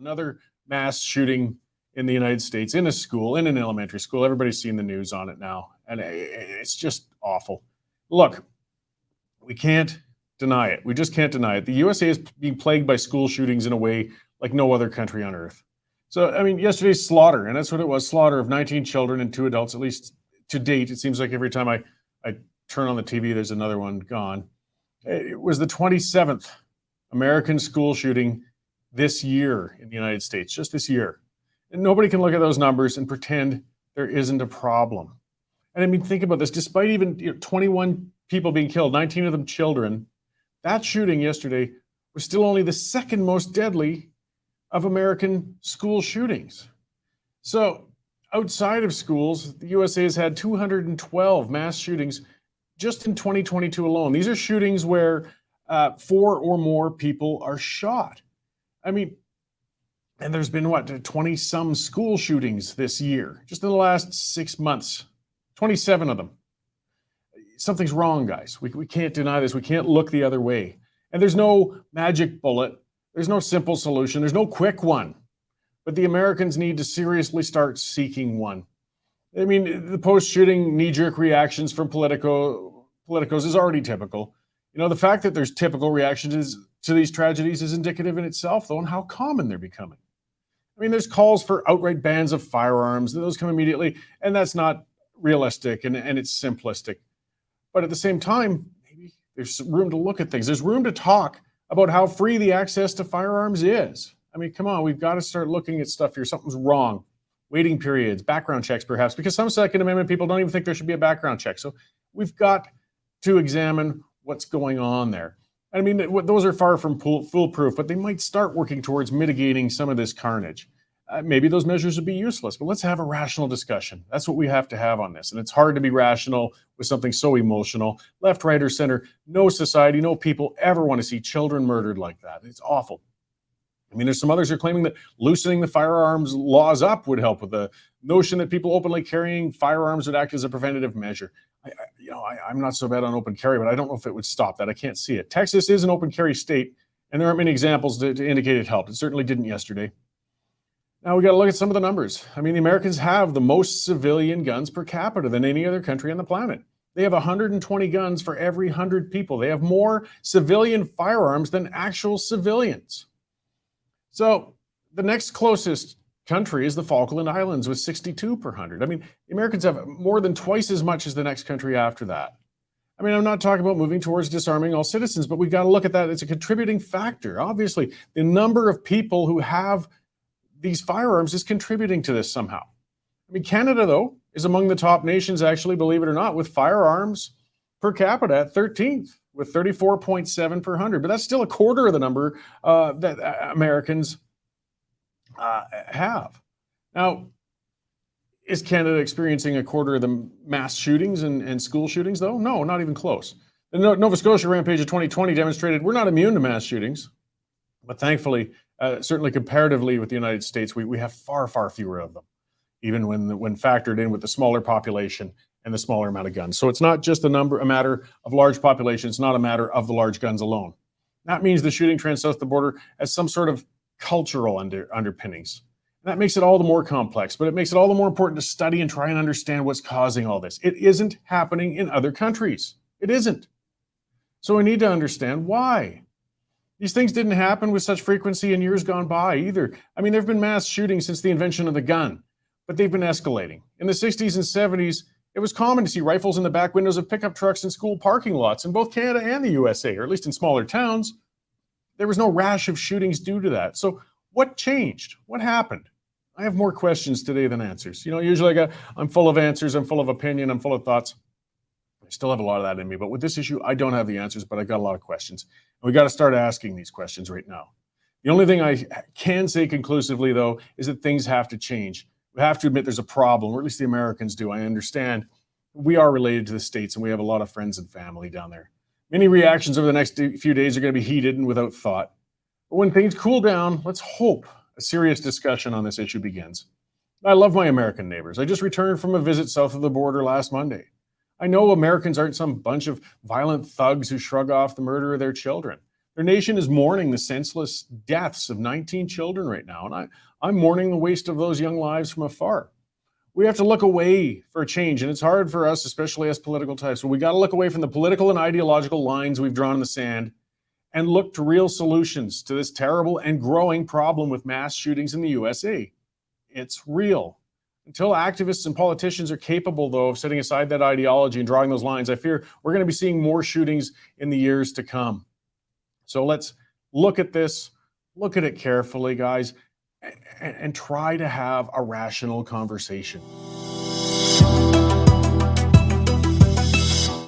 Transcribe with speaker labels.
Speaker 1: Another mass shooting in the United States, in a school, in an elementary school. Everybody's seen the news on it now, and it's just awful. Look, we can't deny it. We just can't deny it. The USA is being plagued by school shootings in a way like no other country on earth. So, I mean, yesterday's slaughter, and that's what it was, slaughter of 19 children and 2 adults, at least to date. It seems like every time I turn on the TV, there's another one gone. It was the 27th American school shooting this year in the United States, just this year. And nobody can look at those numbers and pretend there isn't a problem. And I mean, think about this. Despite even 21 people being killed, 19 of them children, that shooting yesterday was still only the second most deadly of American school shootings. So outside of schools, the USA has had 212 mass shootings just in 2022 alone. These are shootings where 4 or more people are shot. I mean, and there's been, 20-some school shootings this year, just in the last 6 months, 27 of them. Something's wrong, guys. We can't deny this. We can't look the other way. And there's no magic bullet. There's no simple solution. There's no quick one. But the Americans need to seriously start seeking one. I mean, the post-shooting knee-jerk reactions from politicos is already typical. You know, the fact that there's typical reactions to these tragedies is indicative in itself, though, on how common they're becoming. I mean, there's calls for outright bans of firearms, and those come immediately, and that's not realistic, and it's simplistic. But at the same time, maybe there's room to look at things. There's room to talk about how free the access to firearms is. I mean, come on, we've got to start looking at stuff here. Something's wrong. Waiting periods, background checks, perhaps, because some Second Amendment people don't even think there should be a background check. So we've got to examine what's going on there. I mean, those are far from foolproof, but they might start working towards mitigating some of this carnage. Maybe those measures would be useless, but let's have a rational discussion. That's what we have to have on this. And it's hard to be rational with something so emotional. Left, right, or center, no society, no people ever want to see children murdered like that. It's awful. I mean, there's some others who are claiming that loosening the firearms laws up would help with the notion that people openly carrying firearms would act as a preventative measure. I'm not so bad on open carry, but I don't know if it would stop that. I can't see it. Texas is an open carry state, and there aren't many examples to indicate it helped. It certainly didn't yesterday. Now we got to look at some of the numbers. I mean, the Americans have the most civilian guns per capita than any other country on the planet. They have 120 guns for every 100 people. They have more civilian firearms than actual civilians. So the next closest country is the Falkland Islands with 62 per 100. I mean, the Americans have more than twice as much as the next country after that. I mean, I'm not talking about moving towards disarming all citizens, but we've got to look at that. It's a contributing factor. Obviously, the number of people who have these firearms is contributing to this somehow. I mean, Canada, though, is among the top nations, actually, believe it or not, with firearms per capita at 13th, with 34.7 per 100. But that's still a quarter of the number that Americans have. Now, is Canada experiencing a quarter of the mass shootings and school shootings, though? No, not even close. The Nova Scotia rampage of 2020 demonstrated we're not immune to mass shootings, but thankfully, certainly comparatively with the United States, we have far, far fewer of them, even when factored in with the smaller population and the smaller amount of guns. So it's not just a matter of large population. It's not a matter of the large guns alone. That means the shooting trend south of the border has some sort of cultural underpinnings. And that makes it all the more complex, but it makes it all the more important to study and try and understand what's causing all this. It isn't happening in other countries. It isn't. So we need to understand why. These things didn't happen with such frequency in years gone by either. I mean, there have been mass shootings since the invention of the gun, but they've been escalating. In the 60s and 70s, it was common to see rifles in the back windows of pickup trucks in school parking lots in both Canada and the USA, or at least in smaller towns. There was no rash of shootings due to that. So what changed? What happened? I have more questions today than answers. You know, usually I'm full of answers, I'm full of opinion, I'm full of thoughts. I still have a lot of that in me, but with this issue, I don't have the answers, but I got a lot of questions. And we got to start asking these questions right now. The only thing I can say conclusively, though, is that things have to change. We have to admit there's a problem, or at least the Americans do. I understand we are related to the States, and we have a lot of friends and family down there. Many reactions over the next few days are going to be heated and without thought. But when things cool down, let's hope a serious discussion on this issue begins. I love my American neighbors. I just returned from a visit south of the border last Monday. I know Americans aren't some bunch of violent thugs who shrug off the murder of their children. Their nation is mourning the senseless deaths of 19 children right now, and I'm mourning the waste of those young lives from afar. We have to look away for a change, and it's hard for us, especially as political types, but we got to look away from the political and ideological lines we've drawn in the sand and look to real solutions to this terrible and growing problem with mass shootings in the USA. It's real. Until activists and politicians are capable, though, of setting aside that ideology and drawing those lines, I fear we're going to be seeing more shootings in the years to come. So let's look at this, look at it carefully, guys, and try to have a rational conversation.